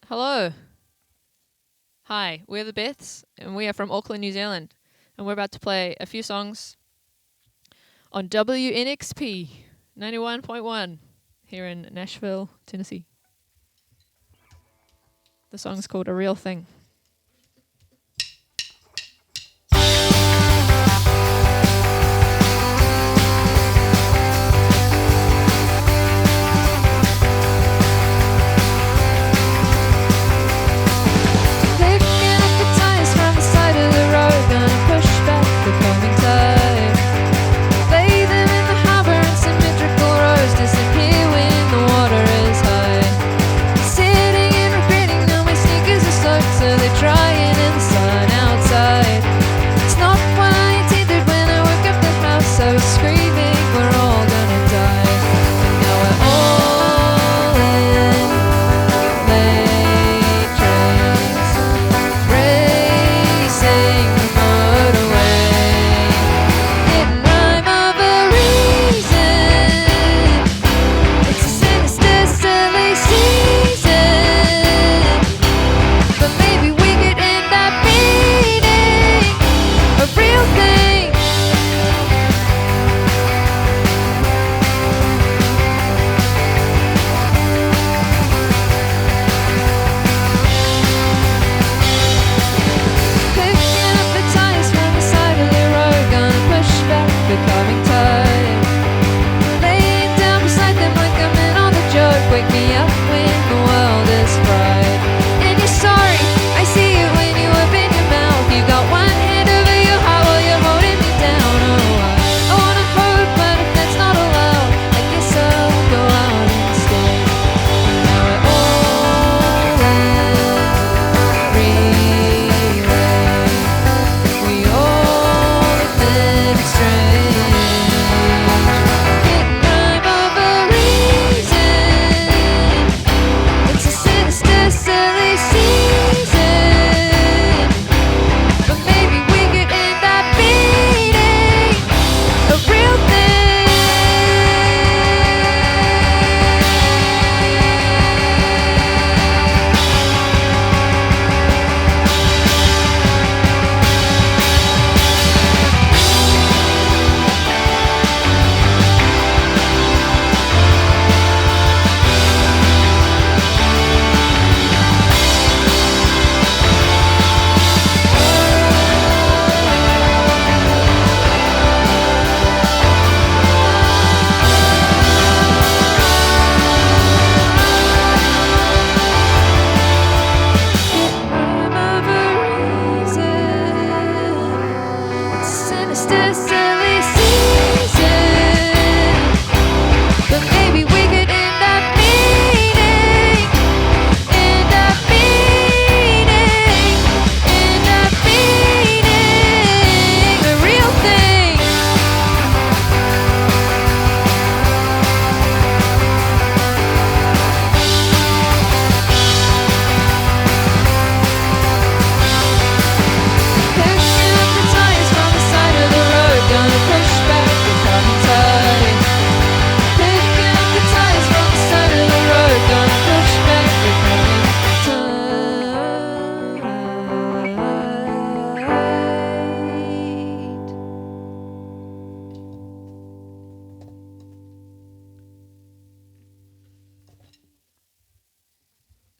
Hello. Hi, we're the Beths, and we are from Auckland, New Zealand. And we're about to play a few songs on WNXP 91.1 here in Nashville, Tennessee. The song's called A Real Thing.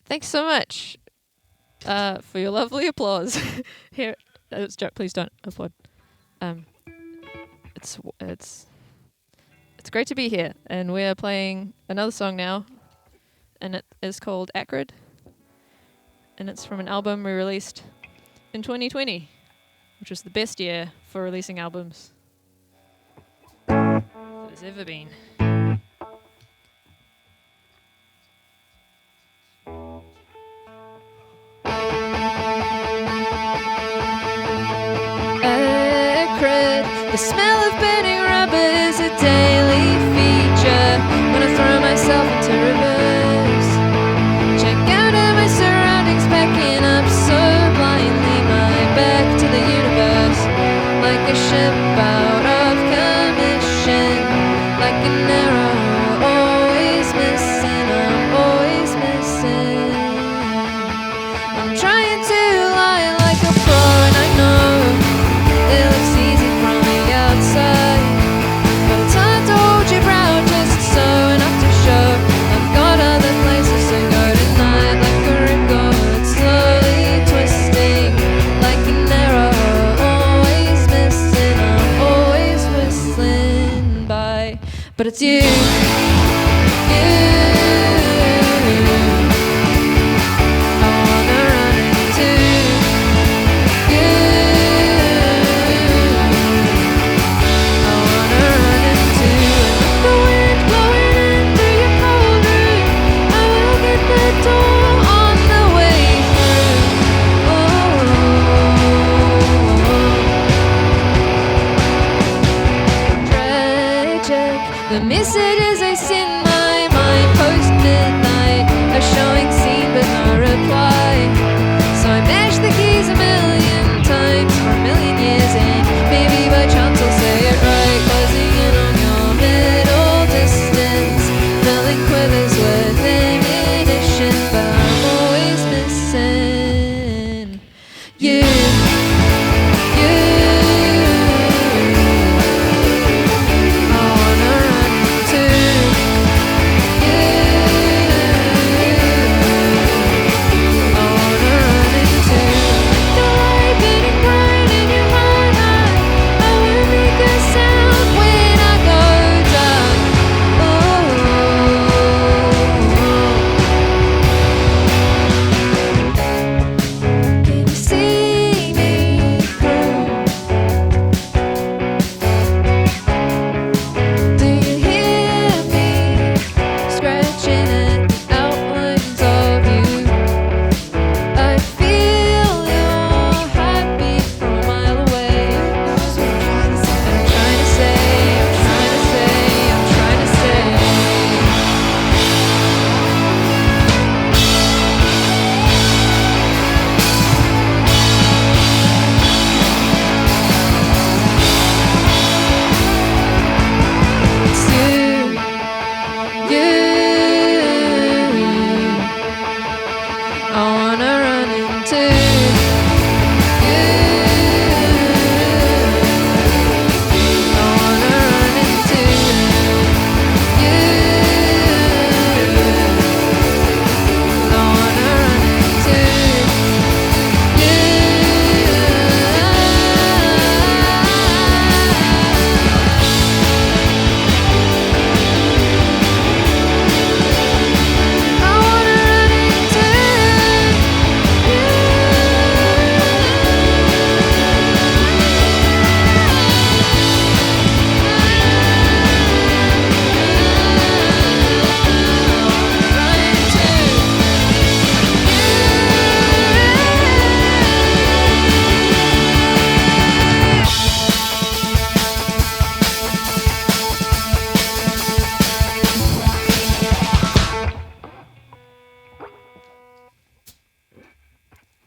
Thanks so much for your lovely applause. Here, please don't applaud. It's great to be here, and we're playing another song now, and it is called Acrid, and it's from an album we released in 2020, which was the best year for releasing albums that has ever been. The smell of burning rubber is a daily feature when I throw myself into reverse. Check out of my surroundings, packing up so blindly, my back to the universe, like a ship out of commission, like an arrow always missing, I'm always missing. but it's you. The messages I send my mind post midnight are showing seen but no reply. So I mash the keys a million times for a million years, and maybe by chance I'll say it right. Closing in on your middle distance, filling quivers with ammunition, but I'm always missing you.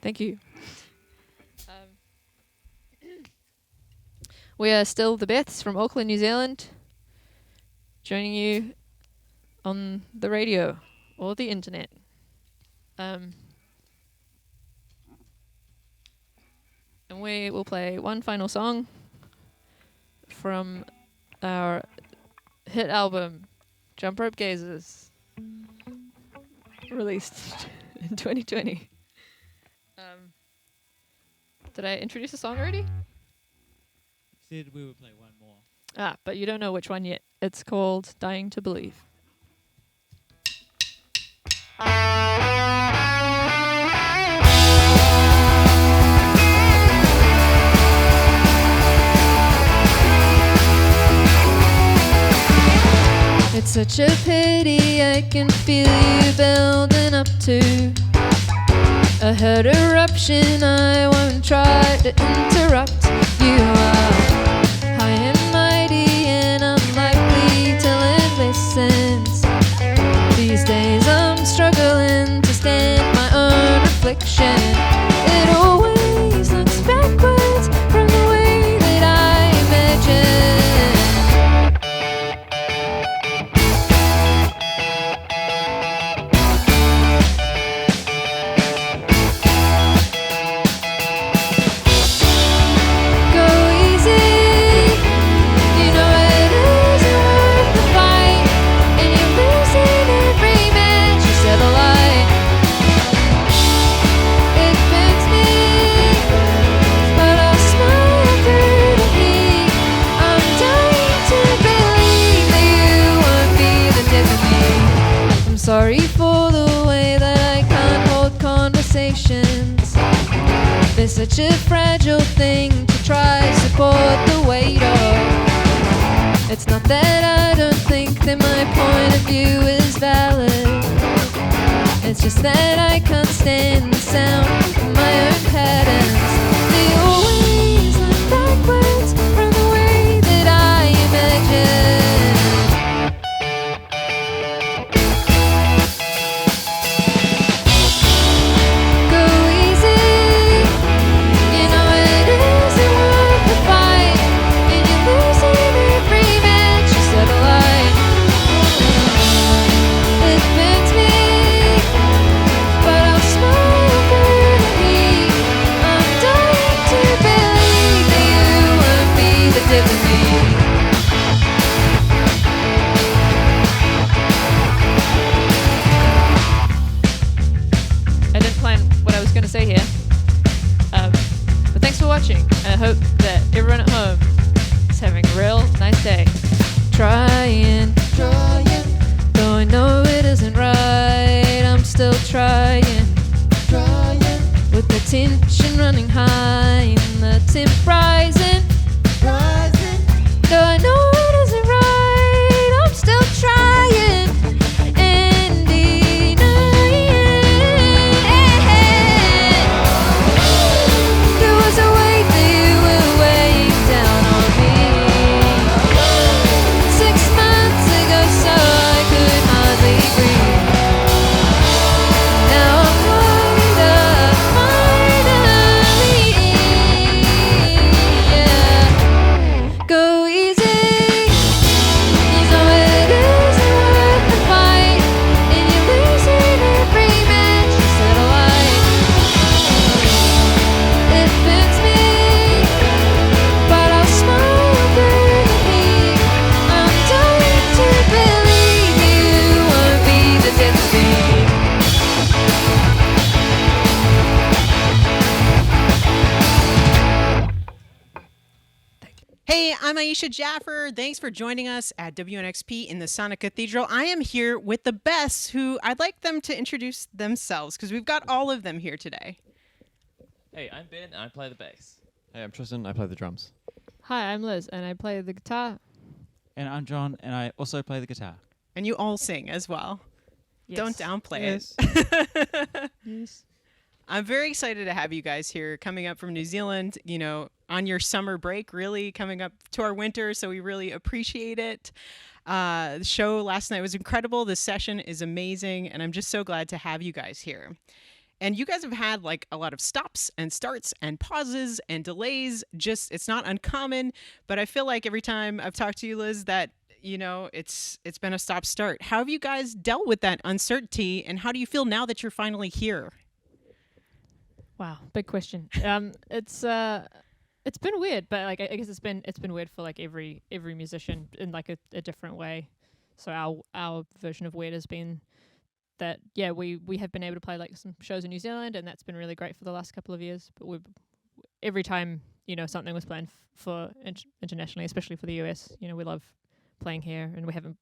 Thank you. We are still the Beths from Auckland, New Zealand, joining you on the radio or the internet. And we will play one final song from our hit album, Jump Rope Gazers, released in 2020. Did I introduce the song already? Said we would play one more. But you don't know which one yet. It's called Dying to Believe. It's such a pity I can feel you building up to a head eruption. I won't try to interrupt. You are high and mighty and unlikely till it listens. These days I'm struggling to stand my own reflection. It always looks backwards from the way that I imagine. It Sorry for the way that I can't hold conversations. They're such a fragile thing to try support the weight of. It's not that I don't think that my point of view is valid. It's just that I can't stand the sound of my own patterns. They always look backwards from the way that I imagine. Go easy, you know it isn't worth the fight, and you're losing every match you set alight. It bends me, but I'll smile through the heat. I'm dying to believe that you won't be the death of me. I didn't plan what I was going to say here, but thanks for watching, and I hope that everyone at home is having a real nice day. Trying, though I know it isn't right, I'm still trying, with the tension running high and the temp rising, though I know it isn't right, I'm still trying and denying. There was a weight that you were weighing down on me 6 months ago, so I could hardly breathe. Now I'm lighter, finally, yeah. Go easy, you know it isn't worth the fight, and you're losing every match you set alight. It bends me, but I'll smile through the heat. I'm dying to believe you won't be the death of me. Hey, I'm Ayisha Jaffer. Thanks for joining us at WNXP in the Sonic Cathedral. I am here with the Beths, who I'd like them to introduce themselves because we've got all of them here today. Hey, I'm Ben, and I play the bass. Hey, I'm Tristan. I play the drums. Hi, I'm Liz, and I play the guitar. And I'm John, and I also play the guitar. And you all sing as well. Don't downplay Yes. it. Yes. I'm very excited to have you guys here coming up from New Zealand, you know, on your summer break, really coming up to our winter. So we really appreciate it. The show last night was incredible. This session is amazing. And I'm just so glad to have you guys here. And you guys have had like a lot of stops and starts and pauses and delays. Just, it's not uncommon, but I feel like every time I've talked to you, Liz, that, you know, it's been a stop start. How have you guys dealt with that uncertainty, and how do you feel now that you're finally here? Wow, big question. It's been weird, but like I guess it's been weird for like every musician in like a different way. So our version of weird has been that we have been able to play like some shows in New Zealand, and that's been really great for the last couple of years. But every time, you know, something was planned for internationally, especially for the US, you know, we love playing here, and we haven't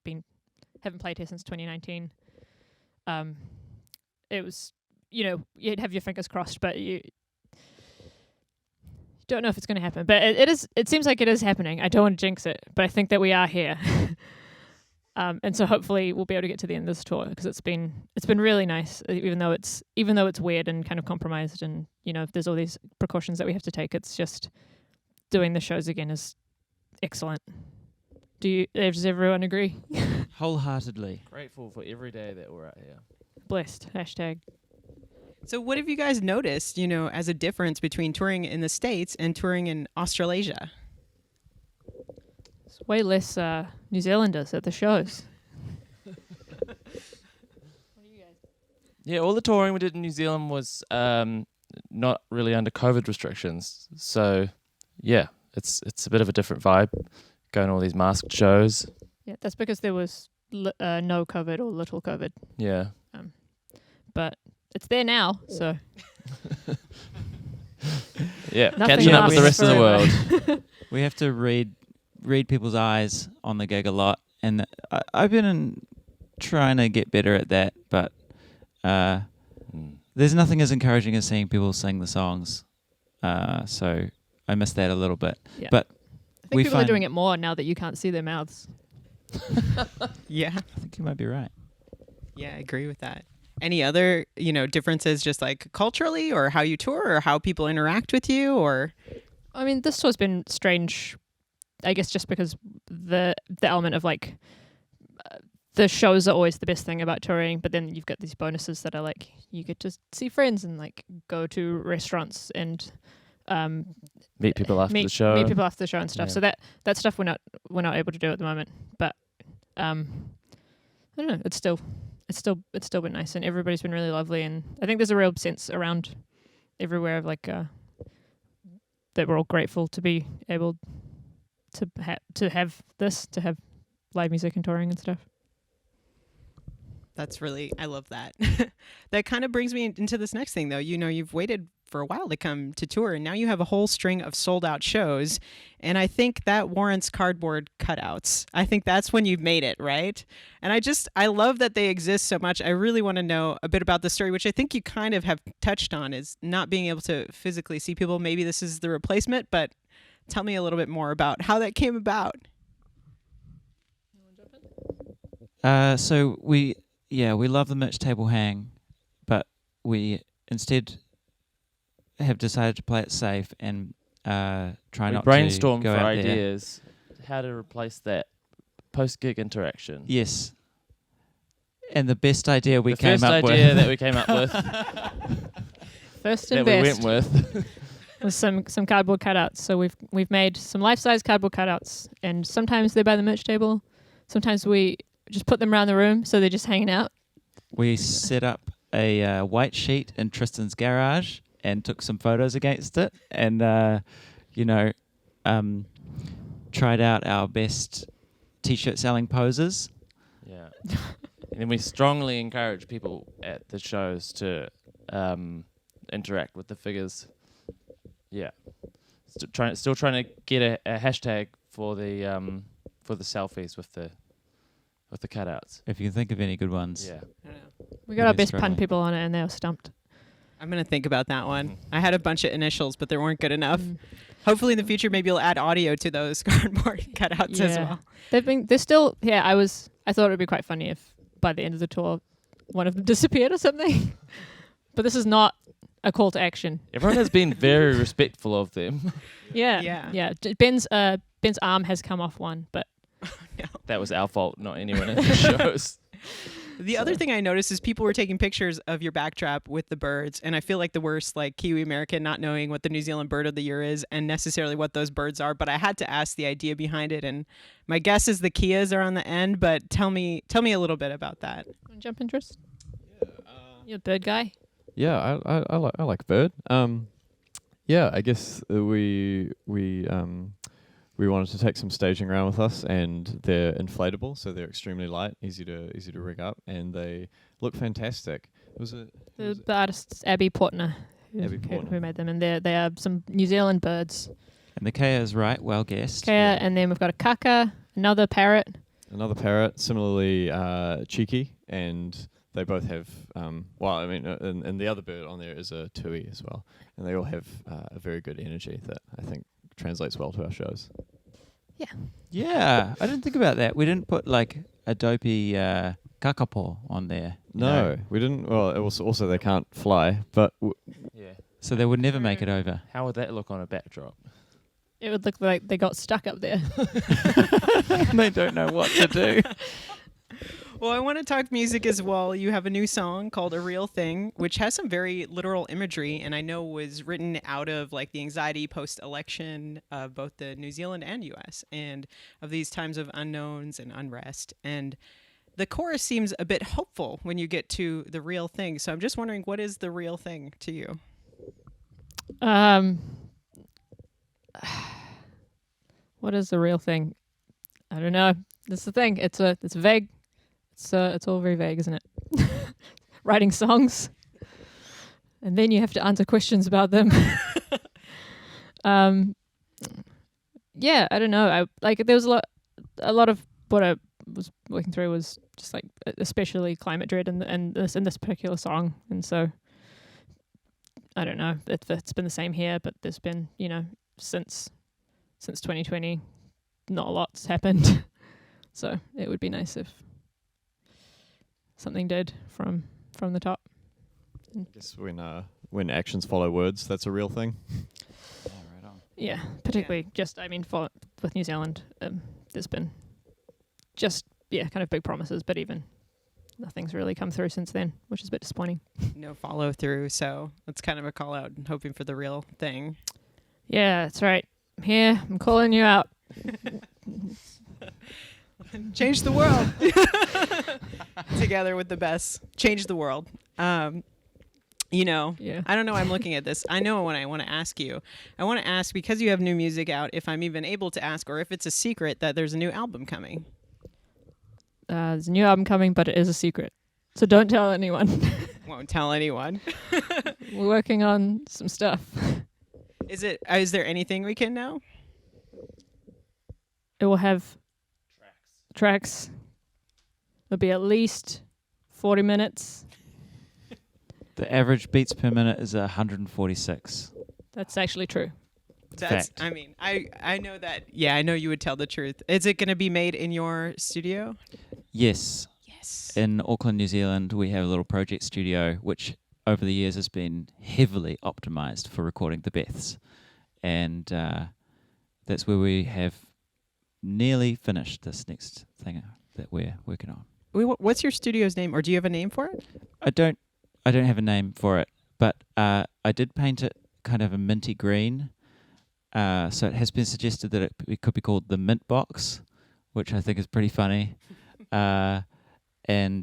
played here since 2019. It was, you know, you'd have your fingers crossed, but you don't know if it's going to happen. But it seems like it is happening. I don't want to jinx it, but I think that we are here. And so hopefully we'll be able to get to the end of this tour, because it's been really nice, even though it's weird and kind of compromised, and you know, there's all these precautions that we have to take. It's just doing the shows again is excellent. Does everyone agree? Wholeheartedly. Grateful for every day that we're out here. Blessed. #. So what have you guys noticed, you know, as a difference between touring in the States and touring in Australasia? There's way less New Zealanders at the shows. Yeah, all the touring we did in New Zealand was not really under COVID restrictions. So, yeah, it's a bit of a different vibe, going to all these masked shows. Yeah, that's because there was no COVID or little COVID. Yeah. But it's there now, so. Yeah, Nothing catching up with the rest lasts of the forever. world. We have to read people's eyes on the gig a lot, and I've been in trying to get better at that, but there's nothing as encouraging as seeing people sing the songs. So I miss that a little bit. Yeah. But I think people are doing it more now that you can't see their mouths. Yeah. I think you might be right. Yeah, I agree with that. Any other, differences just like culturally or how you tour or how people interact with you or? I mean, this tour's been strange, I guess, just because the element of like the shows are always the best thing about touring, but then you've got these bonuses that are like you get to see friends and like go to restaurants and Meet people after the show. Meet people after the show and stuff. Yeah. So that stuff we're not able to do at the moment. But I don't know. It's still been nice, and everybody's been really lovely. And I think there's a real sense around everywhere of like that we're all grateful to be able to have live music and touring and stuff. That's really, I love that. That kind of brings me into this next thing, though. You've waited for a while to come to tour, and now you have a whole string of sold-out shows, and I think that warrants cardboard cutouts. I think that's when you've made it, right? And I love that they exist so much. I really want to know a bit about the story, which I think you kind of have touched on, is not being able to physically see people. Maybe this is the replacement, but tell me a little bit more about how that came about. So we love the merch table hang, but we instead have decided to play it safe and try We not brainstormed to go for out there. ideas how to replace that post-gig interaction. Yes. And the best idea The first idea that we came up with, First that and we best went with. was some cardboard cutouts. So we've made some life-size cardboard cutouts, and sometimes they're by the merch table. Sometimes we just put them around the room, so they're just hanging out. We set up a white sheet in Tristan's garage and took some photos against it, and tried out our best t-shirt selling poses. Yeah. And then we strongly encourage people at the shows to interact with the figures. Yeah. Still trying to get a hashtag for the selfies with the cutouts. If you can think of any good ones. Yeah. We got our Really best pun struggling. people on it, and they were stumped. I'm going to think about that one. I had a bunch of initials, but they weren't good enough. Hopefully in the future, maybe you'll add audio to those cardboard cutouts as well. They're still, I thought it would be quite funny if by the end of the tour, one of them disappeared or something. But this is not a call to action. Everyone has been very respectful of them. Yeah. Ben's arm has come off one, but That was our fault, not anyone at the shows. The other thing I noticed is people were taking pictures of your backdrop with the birds, and I feel like the worst, like Kiwi American, not knowing what the New Zealand bird of the year is and necessarily what those birds are. But I had to ask the idea behind it, and my guess is the Kias are on the end. But tell me a little bit about that. want to jump interest? You're a bird guy. Yeah, I like bird. I guess we wanted to take some staging around with us, and they're inflatable, so they're extremely light, easy to rig up, and they look fantastic. The artist's Abby Portner, who made them, and they are some New Zealand birds. And the Kea is right, well guessed. Kea, and then we've got a kaka, another parrot. Another parrot, similarly cheeky, and they both have, and the other bird on there is a tui as well, and they all have a very good energy that I think translates well to our shows. Yeah, I didn't think about that. We didn't put like a dopey kakapo on there. No, we didn't. Well, it was also they can't fly, but Yeah. So they would never make it over. How would that look on a backdrop? It would look like they got stuck up there. They don't know what to do. Well, I want to talk music as well. You have a new song called A Real Thing, which has some very literal imagery, and I know was written out of like the anxiety post-election of both the New Zealand and U.S. and of these times of unknowns and unrest. And the chorus seems a bit hopeful when you get to the real thing. So I'm just wondering, what is the real thing to you? What is the real thing? I don't know. That's the thing. It's vague. It's all very vague, isn't it? Writing songs, and then you have to answer questions about them. Yeah, I don't know. There was a lot of what was working through was just like especially climate dread in this particular song, and so I don't know if it's been the same here, but there's been, you know, since 2020, not a lot's happened. So it would be nice if something did from the top. I guess when actions follow words, that's a real thing. Yeah, right on. Yeah, particularly with New Zealand, there's been just kind of big promises, but even nothing's really come through since then, which is a bit disappointing. No follow through, so it's kind of a call out and hoping for the real thing. Yeah, that's right. I'm here. I'm calling you out. Change the world. Together with the Beths. Change the world. You know, Yeah. I don't know why I'm looking at this. I know what I want to ask you. I want to ask, because you have new music out, if I'm even able to ask, or if it's a secret that there's a new album coming. There's a new album coming, but it is a secret. So don't tell anyone. Won't tell anyone. We're working on some stuff. Is there anything we can know? It will have tracks. It'll be at least 40 minutes. The average beats per minute is 146. That's actually true. That's, Fact. I mean, I know that. Yeah, I know you would tell the truth. Is it going to be made in your studio? Yes. Yes. In Auckland, New Zealand, we have a little project studio which over the years has been heavily optimized for recording the Beths. And that's where we have nearly finished this next thing that we're working on. What's your studio's name, or do you have a name for it? I don't have a name for it, but I did paint it kind of a minty green. So it has been suggested that it could be called the Mint Box, which I think is pretty funny. And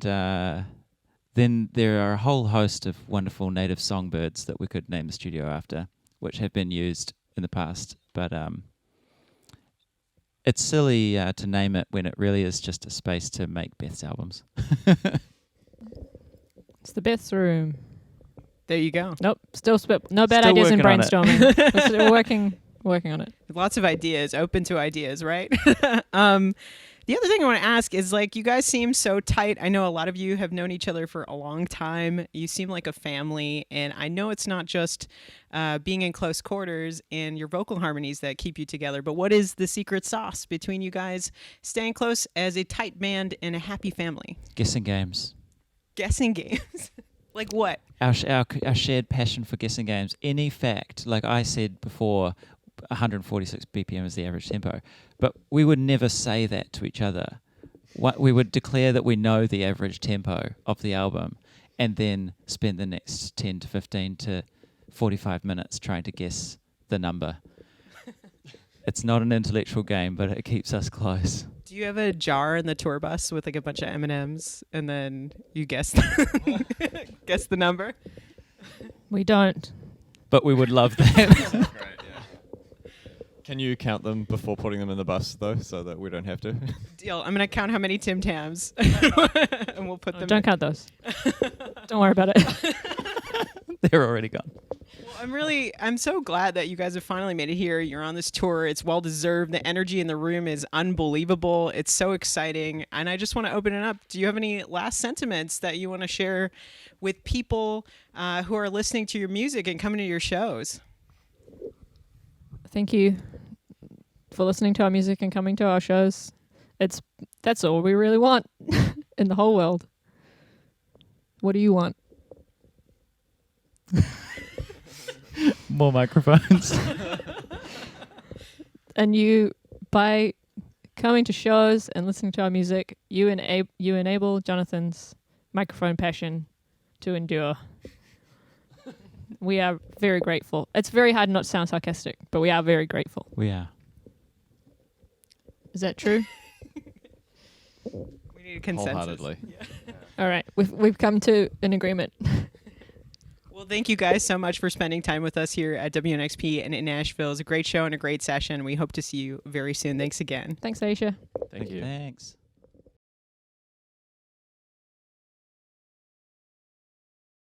then there are a whole host of wonderful native songbirds that we could name the studio after, which have been used in the past. But it's silly to name it when it really is just a space to make Beth's albums. It's the Beth's room. There you go. Nope. Still no bad Still ideas in working on it. brainstorming. We're still working on it. Lots of ideas, open to ideas, right? The other thing I want to ask is, like, you guys seem so tight. I know a lot of you have known each other for a long time. You seem like a family, and I know it's not just being in close quarters and your vocal harmonies that keep you together, but what is the secret sauce between you guys staying close as a tight band and a happy family? Guessing games. Guessing games? Like what? Our shared passion for guessing games. Any fact, like I said before, 146 BPM is the average tempo, but we would never say that to each other. We would declare that we know the average tempo of the album and then spend the next 10 to 15 to 45 minutes trying to guess the number. It's not an intellectual game, but it keeps us close. Do you have a jar in the tour bus with like a bunch of M&Ms and then you guess guess the number? We don't. But we would love that. Can you count them before putting them in the bus, though, so that we don't have to? Deal. I'm going to count how many Tim Tams and we'll put them Don't in. count those. Don't worry about it. They're already gone. Well, I'm so glad that you guys have finally made it here. You're on this tour. It's well deserved. The energy in the room is unbelievable. It's so exciting. And I just want to open it up. Do you have any last sentiments that you want to share with people who are listening to your music and coming to your shows? Thank you for listening to our music and coming to our shows. That's all we really want in the whole world. What do you want? More microphones. And you, by coming to shows and listening to our music, you enable Jonathan's microphone passion to endure. We are very grateful. It's very hard not to sound sarcastic, but we are very grateful. We are. Is that true? We need a consensus. Wholeheartedly. All right, we've come to an agreement. Well, thank you guys so much for spending time with us here at WNXP and in Nashville. It was a great show and a great session. We hope to see you very soon. Thanks again. Thanks, Ayisha. Thank you. Thanks.